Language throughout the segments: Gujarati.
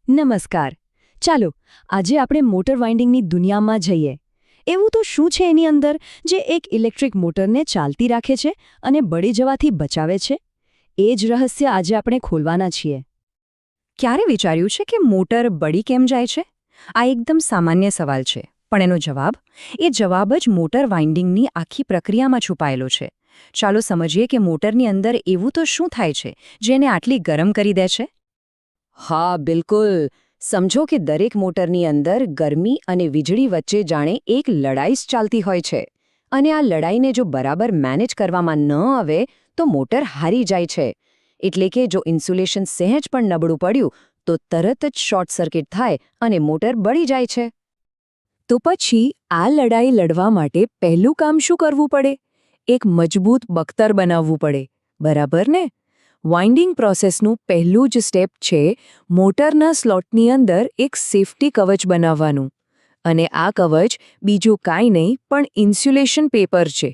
નમસ્કાર. ચાલો આજે આપણે મોટર વાઇન્ડિંગની દુનિયામાં જઈએ. એવું તો શું છે એની અંદર જે એક ઇલેક્ટ્રિક મોટરને ચાલતી રાખે છે અને બળી જવાથી બચાવે છે? એ જ રહસ્ય આજે આપણે ખોલવાના છીએ. ક્યારે વિચાર્યું છે કે મોટર બળી કેમ જાય છે? આ એકદમ સામાન્ય સવાલ છે, પણ એનો જવાબ જ મોટર વાઇન્ડિંગની આખી પ્રક્રિયામાં છુપાયેલો છે. ચાલો સમજીએ કે મોટરની અંદર એવું તો શું થાય છે જેને આટલી ગરમ કરી દે છે? હા, બિલકુલ. સમજો કે દરેક મોટરની અંદર ગરમી અને વીજળી વચ્ચે જાણે એક લડાઈ ચાલતી હોય છે. અને આ લડાઈને જો બરાબર મેનેજ કરવામાં ન આવે તો મોટર હારી જાય છે. એટલે કે જો ઇન્સ્યુલેશન સહેજ પણ નબળું પડ્યું તો તરત જ શોર્ટ સર્કિટ થાય અને મોટર બળી જાય છે. તો પછી આ લડાઈ લડવા માટે પહેલું કામ શું કરવું પડે? એક મજબૂત બખ્તર બનાવવું પડે, બરાબર ને? વાઇન્ડિંગ પ્રોસેસનું પહેલું જ સ્ટેપ છે મોટરના સ્લોટની અંદર એક સેફ્ટી કવચ બનાવવાનું. અને આ કવચ બીજું કાંઈ નહીં પણ ઇન્સ્યુલેશન પેપર છે.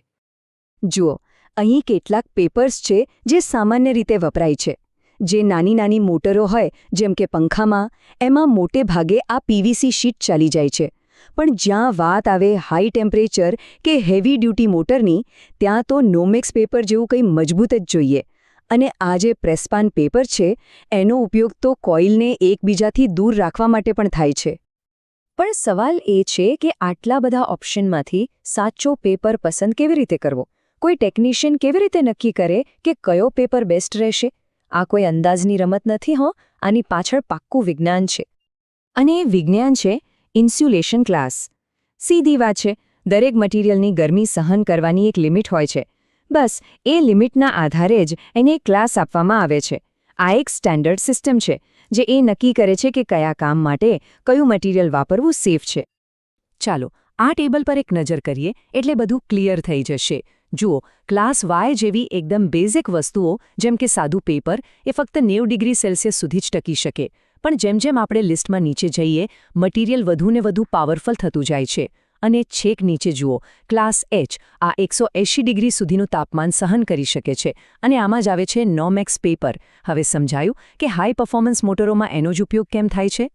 જુઓ, અહીં કેટલાક પેપર્સ છે જે સામાન્ય રીતે વપરાય છે. જે નાની નાની મોટરો હોય જેમ કે પંખામાં, એમાં મોટે ભાગે આ પીવીસી શીટ ચાલી જાય છે. પણ જ્યાં વાત આવે હાઈ ટેમ્પરેચર કે હેવી ડ્યુટી મોટરની, ત્યાં તો નોમેક્સ પેપર જેવું કંઈ મજબૂત જ જોઈએ. અને આ જે પ્રેસપાન પેપર છે એનો ઉપયોગ તો કોઇલને એકબીજાથી દૂર રાખવા માટે પણ થાય છે. પણ સવાલ એ છે કે આટલા બધા ઓપ્શનમાંથી સાચો પેપર પસંદ કેવી રીતે કરવો? કોઈ ટેકનિશિયન કેવી રીતે નક્કી કરે કે કયો પેપર બેસ્ટ રહેશે? આ કોઈ અંદાજની રમત નથી હો, આની પાછળ પાક્કું વિજ્ઞાન છે. અને એ વિજ્ઞાન છે ઇન્સ્યુલેશન ક્લાસ. સીધી વાત છે, દરેક મટીરિયલની ગરમી સહન કરવાની એક લિમિટ હોય છે. બસ એ લિમિટના આધારે જ એને એક ક્લાસ આપવામાં આવે છે. આ એક સ્ટેન્ડર્ડ સિસ્ટમ છે જે એ નક્કી કરે છે કે કયા કામ માટે કયું મટીરિયલ વાપરવું સેફ છે. ચાલો આ ટેબલ પર એક નજર કરીએ એટલે બધું ક્લિયર થઈ જશે. જુઓ, ક્લાસ વાય જેવી એકદમ બેઝિક વસ્તુઓ જેમ કે સાદું પેપર એ ફક્ત 90 ડિગ્રી સેલ્સિયસ સુધી જ ટકી શકે. પણ જેમ જેમ આપણે લિસ્ટમાં નીચે જઈએ, મટીરિયલ વધુને વધુ પાવરફુલ થતું જાય છે. અને છેક નીચે જુઓ, ક્લાસ એચ આ 180 ડિગ્રી સુધીનું તાપમાન સહન કરી શકે છે. અને આમાં જ આવે છે નોમેક્સ પેપર. હવે સમજાયું કે હાઈ પરફોર્મન્સ મોટરોમાં એનો જ ઉપયોગ કેમ થાય છે?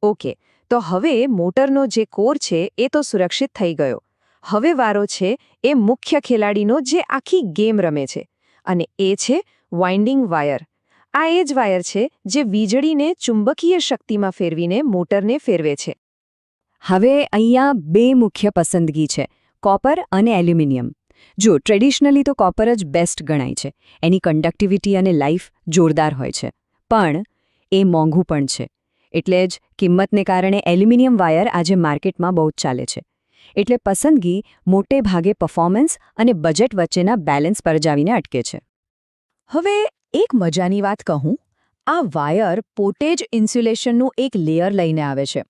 ઓકે, તો હવે મોટરનો જે કોર છે એ તો સુરક્ષિત થઈ ગયો. હવે વારો છે એ મુખ્ય ખેલાડીનો જે આખી ગેમ રમે છે. અને એ છે વાઇન્ડિંગ વાયર. આ એ જ વાયર છે જે વીજળીને ચુંબકીય શક્તિમાં ફેરવીને મોટરને ફેરવે છે. હવે અહીંયા બે મુખ્ય પસંદગી છે, કોપર અને એલ્યુમિનિયમ. જો ટ્રેડિશનલી તો કોપર જ બેસ્ટ ગણાય છે. એની કન્ડક્ટિવિટી અને લાઈફ જોરદાર હોય છે. પણ એ મોંઘું પણ છે. એટલે જ કિંમતને કારણે એલ્યુમિનિયમ વાયર આજે માર્કેટમાં બહુ જ ચાલે છે. એટલે પસંદગી મોટે ભાગે પરફોર્મન્સ અને બજેટ વચ્ચેના બેલેન્સ પર જાવીને અટકે છે. હવે એક મજાની વાત કહું, આ વાયર પોતે જ ઇન્સ્યુલેશનનું એક લેયર લઈને આવે છે.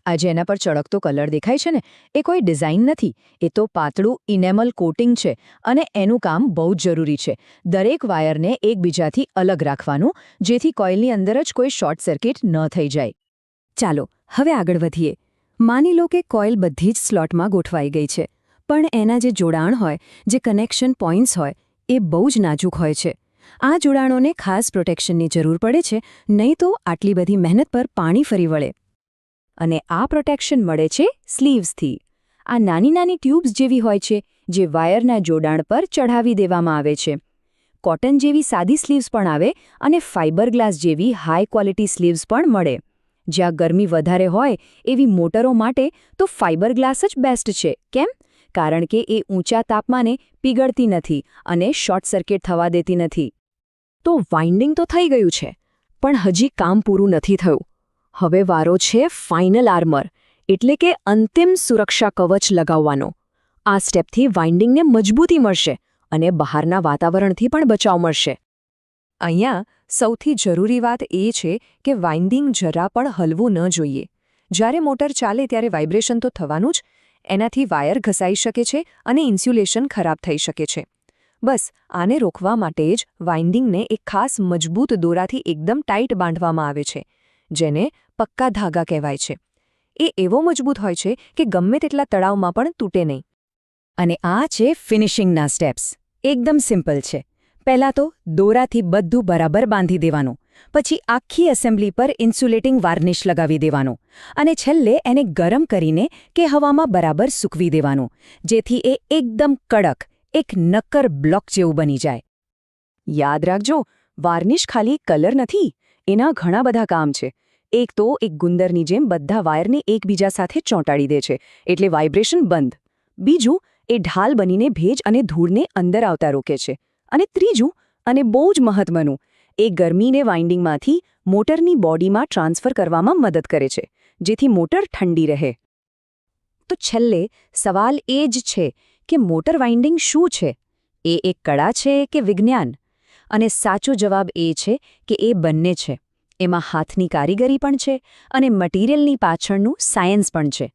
આજે એના પર ચળકતો કલર દેખાય છે ને, એ કોઈ ડિઝાઇન નથી, એ તો પાતળું ઇનેમલ કોટિંગ છે. અને એનું કામ બહુ જ જરૂરી છે, દરેક વાયરને એકબીજાથી અલગ રાખવાનું, જેથી કોઇલની અંદર જ કોઈ શોર્ટ સર્કિટ ન થઈ જાય. ચાલો હવે આગળ વધીએ. માની લો કે કોઇલ બધી જ સ્લોટમાં ગોઠવાઈ ગઈ છે, પણ એના જે જોડાણ હોય, જે કનેક્શન પોઇન્ટ્સ હોય, એ બહુ જ નાજુક હોય છે. આ જોડાણોને ખાસ પ્રોટેક્શનની જરૂર પડે છે, નહીં તો આટલી બધી મહેનત પર પાણી ફરી વળે. અને આ પ્રોટેક્શન મળે છે સ્લીવ્સથી. આ નાની નાની ટ્યુબ્સ જેવી હોય છે જે વાયરના જોડાણ પર ચઢાવી દેવામાં આવે છે. કોટન જેવી સાદી સ્લીવ્સ પણ આવે અને ફાઇબર ગ્લાસ જેવી હાઈ ક્વોલિટી સ્લીવ્સ પણ મળે. જ્યાં ગરમી વધારે હોય એવી મોટરો માટે તો ફાઇબર ગ્લાસ જ બેસ્ટ છે. કેમ? કારણ કે એ ઊંચા તાપમાને પીગળતી નથી અને શોર્ટ સર્કિટ થવા દેતી નથી. તો વાઇન્ડિંગ તો થઈ ગયું છે, પણ હજી કામ પૂરું નથી થયું. હવે વારો છે ફાઇનલ આર્મર, એટલે કે અંતિમ સુરક્ષા કવચ લગાવવાનો. આ સ્ટેપથી વાઇન્ડિંગને મજબૂતી મળશે અને બહારના વાતાવરણથી પણ બચાવ મળશે. અહીંયા સૌથી જરૂરી વાત એ છે કે વાઇન્ડિંગ જરા પણ હલવું ન જોઈએ. જ્યારે મોટર ચાલે ત્યારે વાઇબ્રેશન તો થવાનું જ, એનાથી વાયર ઘસાઈ શકે છે અને ઇન્સ્યુલેશન ખરાબ થઈ શકે છે. બસ આને રોકવા માટે જ વાઇન્ડિંગને એક ખાસ મજબૂત દોરાથી એકદમ ટાઈટ બાંધવામાં આવે છે, જેને પક્કા ધાગા કહેવાય છે. એ એવો મજબૂત હોય છે કે ગમે તેટલા તળાવમાં પણ તૂટે નહીં. અને આ છે ફિનિશિંગના સ્ટેપ્સ. એકદમ સિમ્પલ છે. પહેલાં તો દોરાથી બધું બરાબર બાંધી દેવાનું. પછી આખી એસેમ્બલી પર ઇન્સ્યુલેટિંગ વાર્નિશ લગાવી દેવાનું અને છેલ્લે એને ગરમ કરીને કે હવામાં બરાબર સૂકવી દેવાનું, જેથી એ એકદમ કડક, એક નક્કર બ્લોક જેવું બની જાય. યાદ રાખજો, વાર્નિશ ખાલી કલર નથી, એના ઘણા બધા કામ છે. એક તો એક ગુંદરની જેમ બધા વાયરને એકબીજા સાથે ચોંટાડી દે છે, એટલે વાઇબ્રેશન બંધ. બીજું, એ ઢાલ બનીને ભેજ અને ધૂળને અંદર આવતા રોકે છે. અને ત્રીજું, અને બહુ જ મહત્વનું, એ ગરમીને વાઇન્ડિંગમાંથી મોટરની બોડીમાં ટ્રાન્સફર કરવામાં મદદ કરે છે, જેથી મોટર ઠંડી રહે. તો છેલ્લે સવાલ એ જ છે કે મોટર વાઇન્ડિંગ શું છે? એ એક કળા છે કે વિજ્ઞાન? અને સાચો જવાબ એ છે કે એ બંને છે. એમાં હાથની કારીગરી પણ છે અને મટીરિયલની પાછળનું સાયન્સ પણ છે.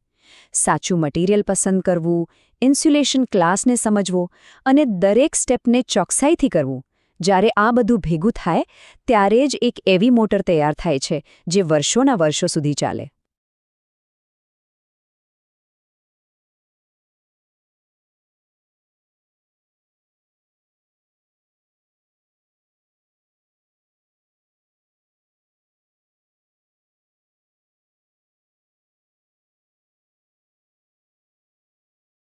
સાચું મટીરિયલ પસંદ કરવું, ઇન્સ્યુલેશન ક્લાસને સમજવો અને દરેક સ્ટેપને ચોકસાઈથી કરવું. જ્યારે આ બધું ભેગું થાય ત્યારે જ એક એવી મોટર તૈયાર થાય છે જે વર્ષોના વર્ષો સુધી ચાલે.